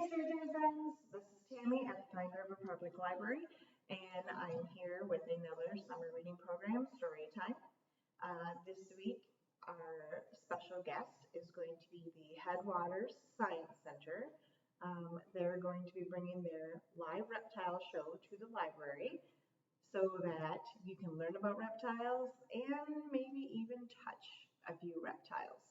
Surgeon friends, this is Tammy at the Pine River Public Library, and I'm here with another summer reading program, Story Time. This week, our special guest is going to be the Headwaters Science Center. They're going to be bringing their live reptile show to the library so that you can learn about reptiles and maybe even touch a few reptiles.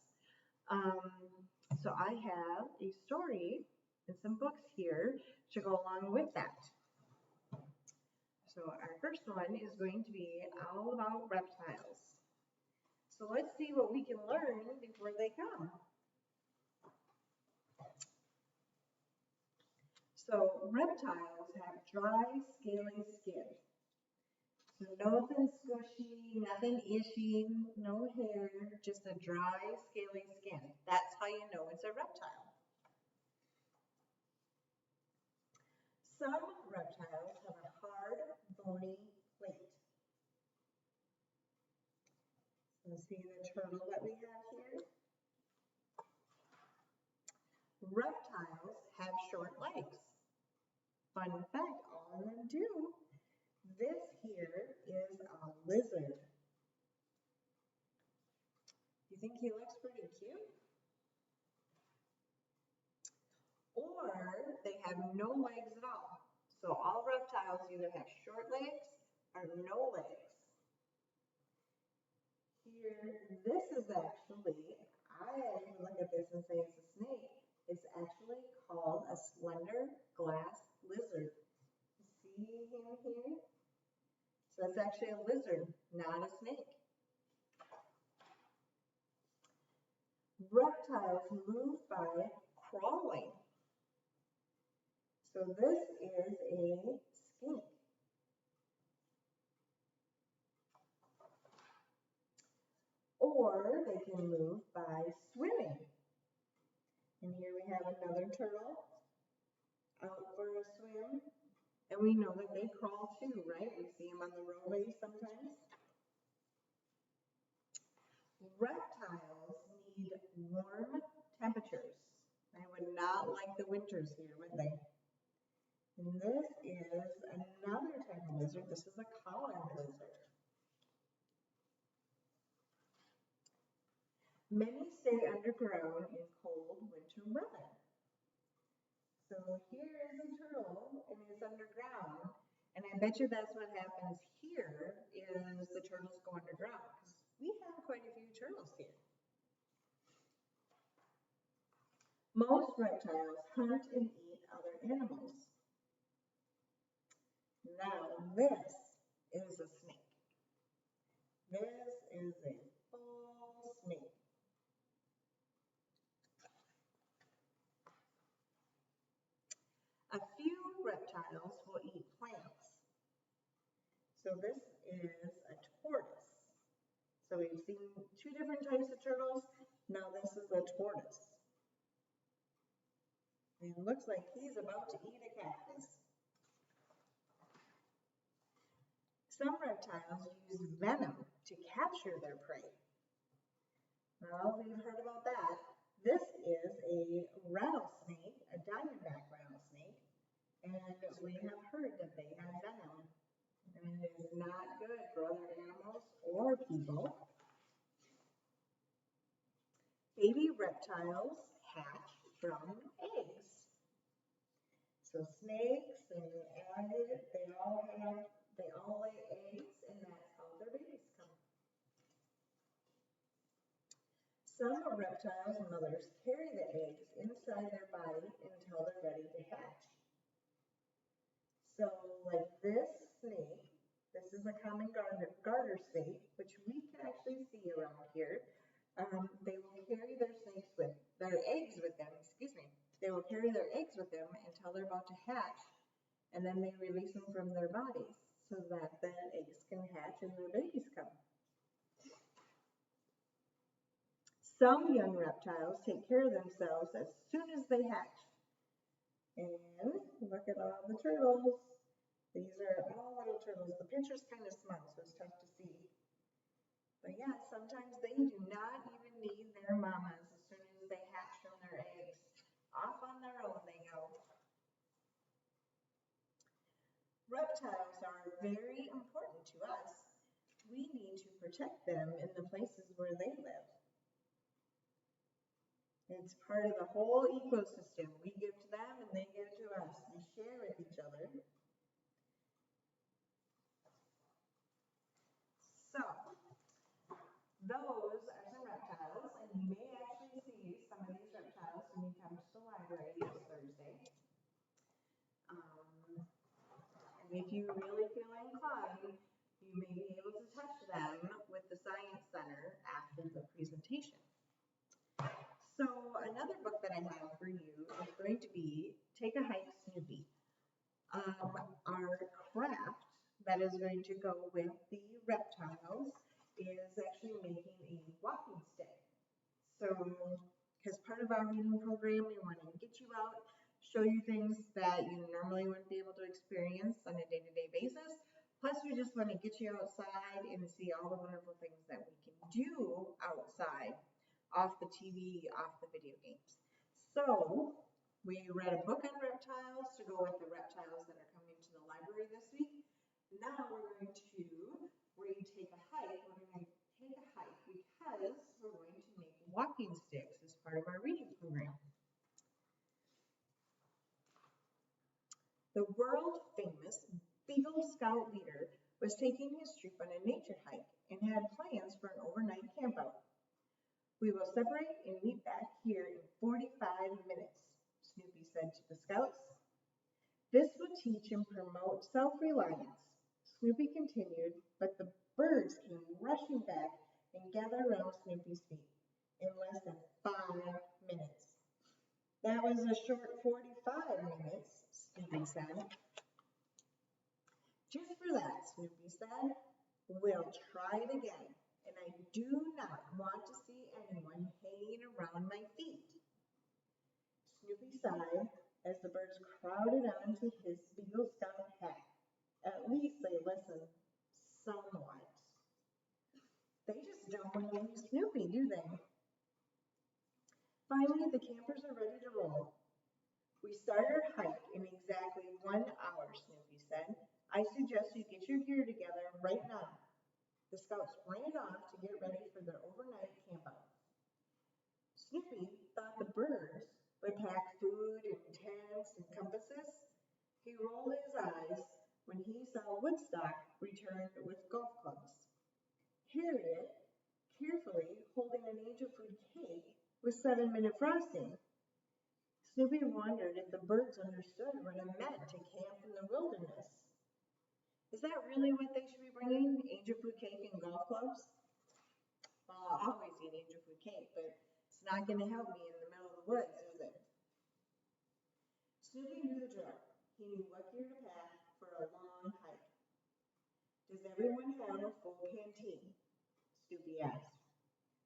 So I have a story and some books here to go along with that. So our first one is going to be all about reptiles. So let's see what we can learn before they come. So reptiles have dry, scaly skin. So nothing squishy, nothing itching, no hair, just a dry, scaly skin. That's how you know it's a reptile. Some reptiles have a hard, bony plate. So see the turtle that we have here? Reptiles have short legs. Fun fact, all of them do. This here is a lizard. You think he looks pretty cute? Or they have no legs at all. So all reptiles either have short legs or no legs. Here, this is actually, I look at this and say it's a snake. It's actually called a slender glass lizard. See him here? So it's actually a lizard, not a snake. Reptiles move by crawling. So this is a skink. Or they can move by swimming. And here we have another turtle out for a swim. And we know that they crawl too, right? We see them on the roadways sometimes. Reptiles need warm temperatures. They would not like the winters here, would they? And this is another type of lizard. This is a collar lizard. Many stay underground in cold winter weather. So here is a turtle and it's underground. And I bet you that's what happens here is the turtles go underground because we have quite a few turtles here. Most reptiles hunt and eat other animals. Now this is a snake. This is a full snake. A few reptiles will eat plants. So this is a tortoise. So we've seen two different types of turtles. Now this is a tortoise. And it looks like he's about to eat a cactus. Some reptiles use venom to capture their prey. Well, we've heard about that. This is a rattlesnake, a diamondback rattlesnake, and we have heard that they have venom. And it is not good for other animals or people. Baby reptiles hatch from eggs. So snakes and alligators, they all lay eggs, and that's how their babies come. Some reptiles' mothers carry the eggs inside their body until they're ready to hatch. So like this snake, this is a common garter snake, which we can actually see around here. They will carry their eggs with them, They will carry their eggs with them until they're about to hatch, and then they release them from their bodies so that the eggs can hatch and their babies come. Some young reptiles take care of themselves as soon as they hatch. And look at all the turtles. These are all little turtles. The picture's kind of small, so it's tough to see. But yeah, sometimes they do not even need their mamas as soon as they hatch from their eggs. Off on their own they go. Reptiles are very important to us. We need to protect them in the places where they live. It's part of the whole ecosystem. We give to them and they give to us. We share with each other. So, those are some reptiles, and you may actually see some of these reptiles when you come to the library this Thursday. And if you really feel inclined, you may be able to touch them with the Science Center after the presentation. So another book that I have for you is going to be Take a Hike, Snoopy. Our craft that is going to go with the reptiles is actually making a walking stick. So as part of our reading program, we want to get you out, show you things that you normally wouldn't be able to experience on a day-to-day basis. Plus, we just want to get you outside and see all the wonderful things that we can do outside, off the TV, off the video games. So we read a book on reptiles to go with the reptiles that are coming to the library this week. Now we're going to read Take a Hike. We're going to take a hike because we're going to make walking sticks as part of our reading program. The world famous Beagle Scout leader was taking his troop on a nature hike and had plans for an overnight campout. We will separate and meet back here in 45 minutes, Snoopy said to the scouts. This would teach and promote self-reliance, Snoopy continued, but the birds came rushing back and gathered around Snoopy's feet in less than 5 minutes. That was a short 45 minutes, Snoopy said. Just for that, Snoopy said, we'll try it again, and I do not want to see anyone hanging around my feet. Snoopy sighed as the birds crowded onto his Beagle Scout hat. At least they listened somewhat. They just don't want to leave Snoopy, do they? Finally, the campers are ready to roll. We start our hike in exactly 1 hour, Snoopy said. I suggest you get your gear together right now. The scouts ran off to get ready for their overnight campout. Snoopy thought the birds would pack food and tents and compasses. He rolled his eyes when he saw Woodstock return with golf clubs. Harriet, carefully holding an angel food cake with 7-minute frosting. Snoopy wondered if the birds understood what it meant to camp in the wilderness. Is that really what they should be bringing? Angel food cake and golf clubs? Well, I'll always eat angel food cake, but it's not going to help me in the middle of the woods, is it? Snoopy knew the drill. He knew what gear to pack for a long hike. Does everyone have a full canteen? Snoopy asked.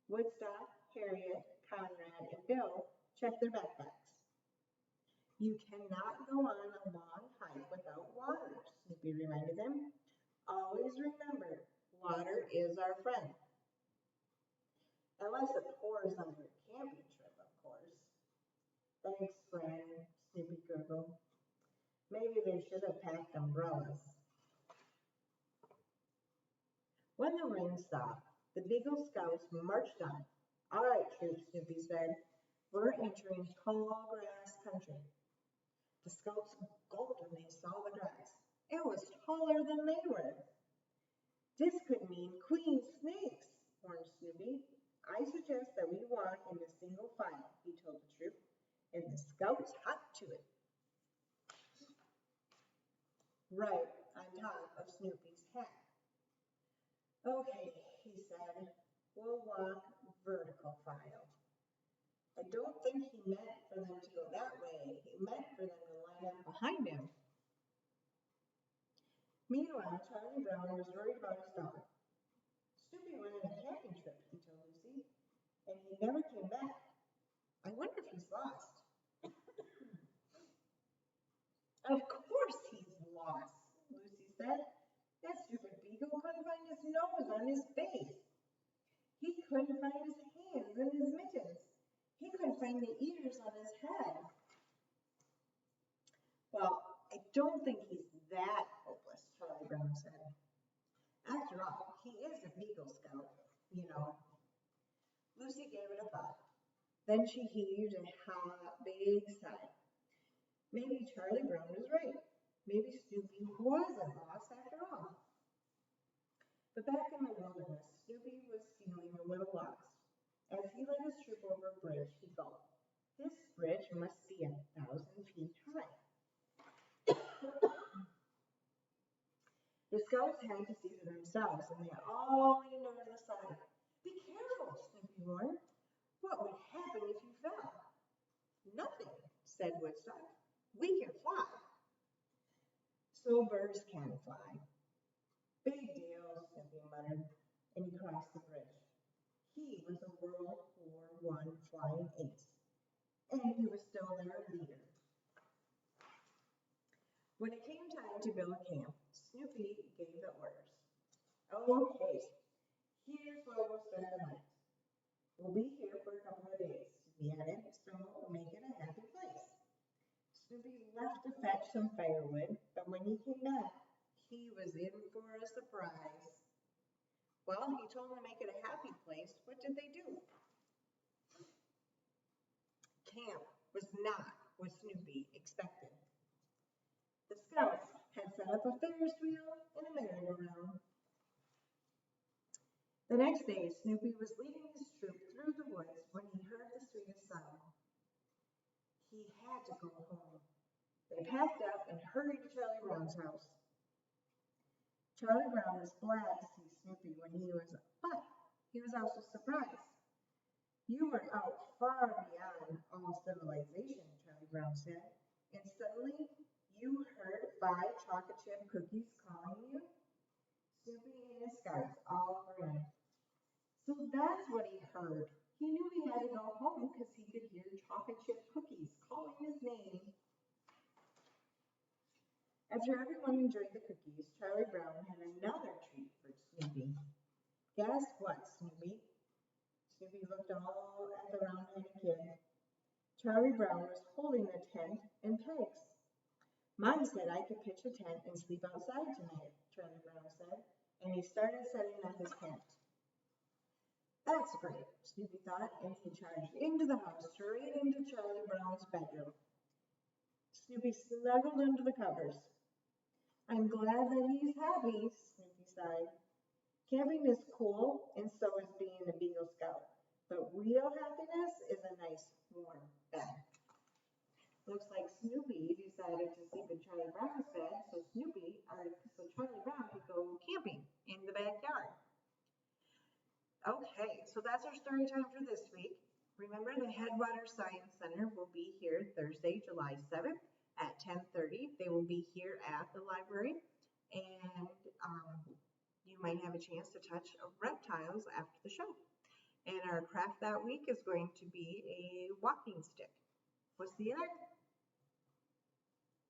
Woodstock, Harriet, Conrad, and Bill checked their backpacks. You cannot go on a long hike without water, Snoopy reminded them. Always remember, water is our friend. Unless it pours on your camping trip, of course. Thanks, friend, Snoopy gurgled. Maybe they should have packed umbrellas. When the rain stopped, the Beagle Scouts marched on. All right, troops, Snoopy said. We're entering tall grass country. The scouts gulped when they saw the grass. It was taller than they were. This could mean queen snakes, warned Snoopy. I suggest that we walk in a single file, he told the troop, and the scouts hopped to it. Right on top of Snoopy's hat. Okay, he said, we'll walk vertical file. I don't think he meant for them to go that way. He meant for them to line up behind him. Meanwhile, Charlie Brown was worried about his dog. Snoopy went on a camping trip, he told Lucy, and he never came back. I wonder if he's lost. Of course he's lost, Lucy said. That stupid beagle couldn't find his nose on his face. He couldn't find his hands and his mittens. He couldn't find the ears on his head. Well, I don't think he's that hopeless, Charlie Brown said. After all, he is a Beagle Scout, you know. Lucy gave it a thought. Then she heaved a big sigh. Maybe Charlie Brown was right. Maybe Snoopy wasn't lost after all. But back in the wilderness, Snoopy was feeling a little lost. As he led his troop over a bridge, he thought, this bridge must be 1,000 feet high. The scouts had to see for themselves, and they all leaned over the side. Be careful, Snoopy warned. What would happen if you fell? Nothing, said Woodstock. We can fly. So birds can fly. Big deal, Snoopy muttered, and he crossed the bridge. He was a World War I flying ace, and he was still their leader. When it came time to build camp, Snoopy gave the orders. Okay, here's where we'll spend the night. We'll be here for a couple of days. We had it, so we'll make it a happy place. Snoopy left to fetch some firewood, but when he came back, he was in for a surprise. Well, he told them to make it a happy place. What did they do? Camp was not what Snoopy expected. The scouts had set up a Ferris wheel and a merry-go-round. The next day, Snoopy was leading his troop through the woods when he heard the sweetest sound. He had to go home. They packed up and hurried to Charlie Brown's house. Charlie Brown was glad to see Snoopy but he was also surprised. You were out far beyond all civilization, Charlie Brown said, and suddenly you heard 5 chocolate chip cookies calling you? Snoopy and his scouts all grinned. So that's what he heard. He knew he had to go home because he could hear chocolate chip cookies calling his name. After everyone enjoyed the cookies, Charlie Brown had another treat for Snoopy. Guess what, Snoopy? Snoopy looked all at the round-headed kid. Charlie Brown was holding the tent and pegs. Mom said I could pitch a tent and sleep outside tonight, Charlie Brown said, and he started setting up his tent. That's great, Snoopy thought, and he charged into the house, straight into Charlie Brown's bedroom. Snoopy snuggled under the covers. I'm glad that he's happy, Snoopy sighed. Camping is cool, and so is being a Beagle Scout. But real happiness is a nice, warm bed. Looks like Snoopy decided to sleep in Charlie Brown's bed, so Charlie Brown could go camping in the backyard. Okay, so that's our story time for this week. Remember, the Headwater Science Center will be here Thursday, July 7th at 10:30. They will be here at the library, and you might have a chance to touch reptiles after the show. And our craft that week is going to be a walking stick. We'll see you there.